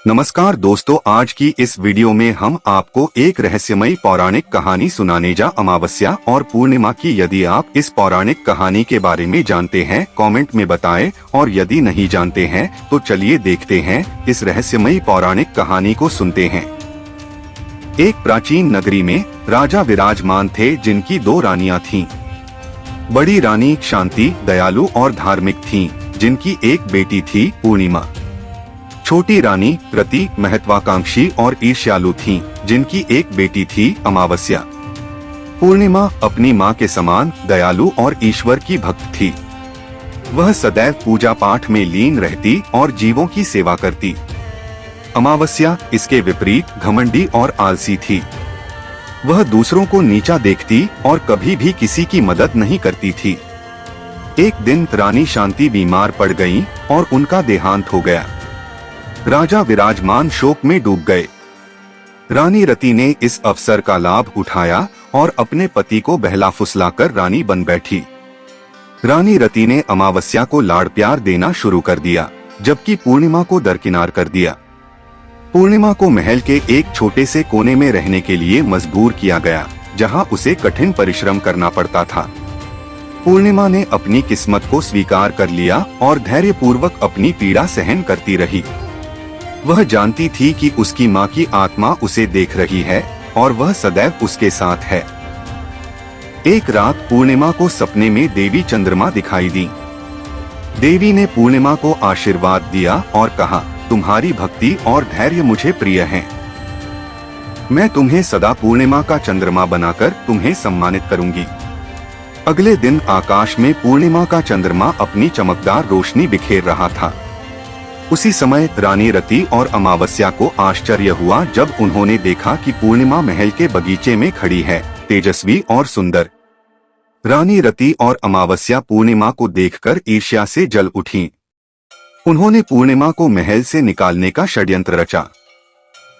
नमस्कार दोस्तों, आज की इस वीडियो में हम आपको एक रहस्यमयी पौराणिक कहानी सुनाने जा अमावस्या और पूर्णिमा की। यदि आप इस पौराणिक कहानी के बारे में जानते हैं कमेंट में बताएं, और यदि नहीं जानते हैं तो चलिए देखते हैं इस रहस्यमयी पौराणिक कहानी को सुनते हैं। एक प्राचीन नगरी में राजा विराजमान थे जिनकी दो रानियां थीं। बड़ी रानी शांति दयालु और धार्मिक थीं, जिनकी एक बेटी थी पूर्णिमा। छोटी रानी रति महत्वाकांक्षी और ईर्ष्यालु थीं, जिनकी एक बेटी थी अमावस्या। पूर्णिमा अपनी मां के समान दयालु और ईश्वर की भक्त थी। वह सदैव पूजा पाठ में लीन रहती और जीवों की सेवा करती। अमावस्या इसके विपरीत घमंडी और आलसी थी। वह दूसरों को नीचा देखती और कभी भी किसी की मदद नहीं करती थी। एक दिन रानी शांति बीमार पड़ गईं और उनका देहांत हो गया। राजा विराजमान शोक में डूब गए। रानी रति ने इस अवसर का लाभ उठाया और अपने पति को बहला फुसलाकर रानी बन बैठी। रानी रति ने अमावस्या को लाड़ प्यार देना शुरू कर दिया, जबकि पूर्णिमा को दरकिनार कर दिया। पूर्णिमा को महल के एक छोटे से कोने में रहने के लिए मजबूर किया गया, जहां उसे कठिन परिश्रम करना पड़ता था। पूर्णिमा ने अपनी किस्मत को स्वीकार कर लिया और धैर्यपूर्वक अपनी पीड़ा सहन करती रही। वह जानती थी कि उसकी मां की आत्मा उसे देख रही है और वह सदैव उसके साथ है। एक रात पूर्णिमा को सपने में देवी चंद्रमा दिखाई दी। देवी ने पूर्णिमा को आशीर्वाद दिया और कहा, तुम्हारी भक्ति और धैर्य मुझे प्रिय हैं। मैं तुम्हें सदा पूर्णिमा का चंद्रमा बनाकर तुम्हें सम्मानित करूंगी। अगले दिन आकाश में पूर्णिमा का चंद्रमा अपनी चमकदार रोशनी बिखेर रहा था। उसी समय रानी रति और अमावस्या को आश्चर्य हुआ जब उन्होंने देखा कि पूर्णिमा महल के बगीचे में खड़ी है, तेजस्वी और सुंदर। रानी रति और अमावस्या पूर्णिमा को देखकर ईर्ष्या से जल उठीं। उन्होंने पूर्णिमा को महल से निकालने का षड्यंत्र रचा।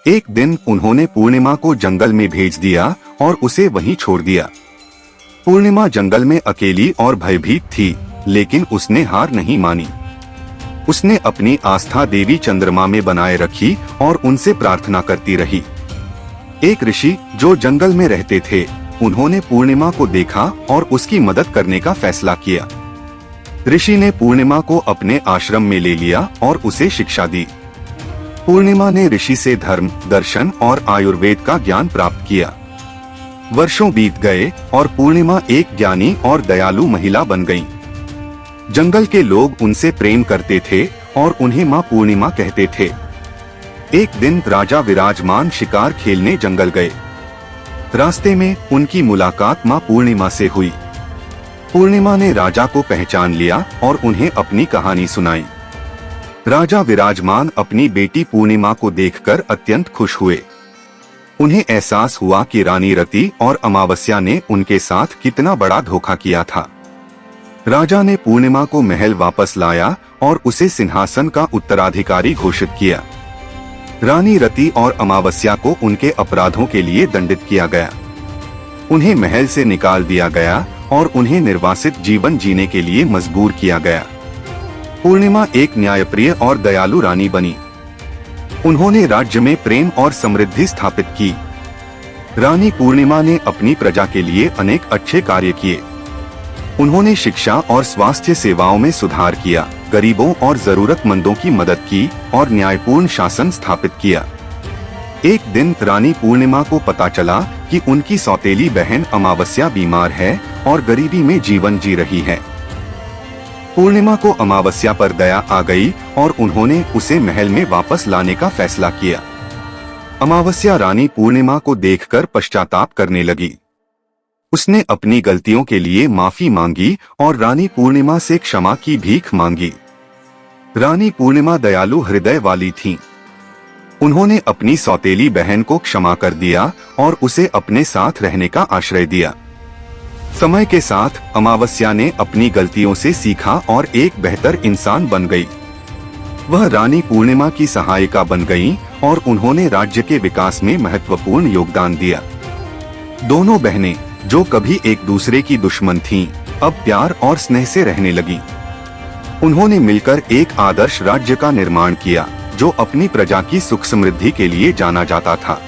एक दिन उन्होंने पूर्णिमा को जंगल में भेज दिया और उसे वहीं छोड़ दिया। पूर्णिमा जंगल में अकेली और भयभीत थी, लेकिन उसने हार नहीं मानी। उसने अपनी आस्था देवी चंद्रमा में बनाए रखी और उनसे प्रार्थना करती रही। एक ऋषि जो जंगल में रहते थे, उन्होंने पूर्णिमा को देखा और उसकी मदद करने का फैसला किया। ऋषि ने पूर्णिमा को अपने आश्रम में ले लिया और उसे शिक्षा दी। पूर्णिमा ने ऋषि से धर्म, दर्शन और आयुर्वेद का ज्ञान प्राप्त किया। वर्षों बीत गए और पूर्णिमा एक ज्ञानी और दयालु महिला बन गईं। जंगल के लोग उनसे प्रेम करते थे और उन्हें मां पूर्णिमा कहते थे। एक दिन राजा विराजमान शिकार खेलने जंगल गए। रास्ते में उनकी मुलाकात मां पूर्णिमा से हुई। पूर्णिमा ने राजा को पहचान लिया और उन्हें अपनी कहानी सुनाई। राजा विराजमान अपनी बेटी पूर्णिमा को देखकर अत्यंत खुश हुए। उन्हें एहसास हुआ कि रानी रति और अमावस्या ने उनके साथ कितना बड़ा धोखा किया था। राजा ने पूर्णिमा को महल वापस लाया और उसे सिंहासन का उत्तराधिकारी घोषित किया। रानी रति और अमावस्या को उनके अपराधों के लिए दंडित किया गया। उन्हें महल से निकाल दिया गया और उन्हें निर्वासित जीवन जीने के लिए मजबूर किया गया। पूर्णिमा एक न्यायप्रिय और दयालु रानी बनी। उन्होंने राज्य में प्रेम और समृद्धि स्थापित की। रानी पूर्णिमा ने अपनी प्रजा के लिए अनेक अच्छे कार्य किए। उन्होंने शिक्षा और स्वास्थ्य सेवाओं में सुधार किया, गरीबों और जरूरतमंदों की मदद की और न्यायपूर्ण शासन स्थापित किया। एक दिन रानी पूर्णिमा को पता चला कि उनकी सौतेली बहन अमावस्या बीमार है और गरीबी में जीवन जी रही है। पूर्णिमा को अमावस्या पर दया आ गई और उन्होंने उसे महल में वापस लाने का फैसला किया। अमावस्या रानी पूर्णिमा को देखकर पश्चाताप करने लगी। उसने अपनी गलतियों के लिए माफी मांगी और रानी पूर्णिमा से क्षमा की भीख मांगी। रानी पूर्णिमा दयालु हृदय वाली थीं। उन्होंने अपनी सौतेली बहन को क्षमा कर दिया और उसे अपने साथ रहने का आश्रय दिया। समय के साथ अमावस्या ने अपनी गलतियों से सीखा और एक बेहतर इंसान बन गई। वह रानी पूर्णिमा की सहायिका बन गईं और उन्होंने राज्य के विकास में महत्वपूर्ण योगदान दिया। दोनों बहनें जो कभी एक दूसरे की दुश्मन थीं, अब प्यार और स्नेह से रहने लगीं। उन्होंने मिलकर एक आदर्श राज्य का निर्माण किया, जो अपनी प्रजा की सुख समृद्धि के लिए जाना जाता था।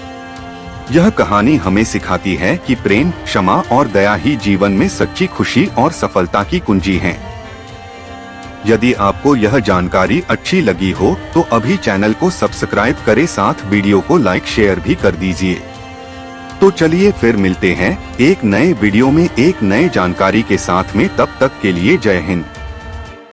यह कहानी हमें सिखाती है कि प्रेम, क्षमा और दया ही जीवन में सच्ची खुशी और सफलता की कुंजी हैं। यदि आपको यह जानकारी अच्छी लगी हो तो अभी चैनल को सब्सक्राइब करें, साथ वीडियो को लाइक शेयर भी कर दीजिए। तो चलिए फिर मिलते हैं एक नए वीडियो में एक नए जानकारी के साथ में, तब तक के लिए जय हिंद।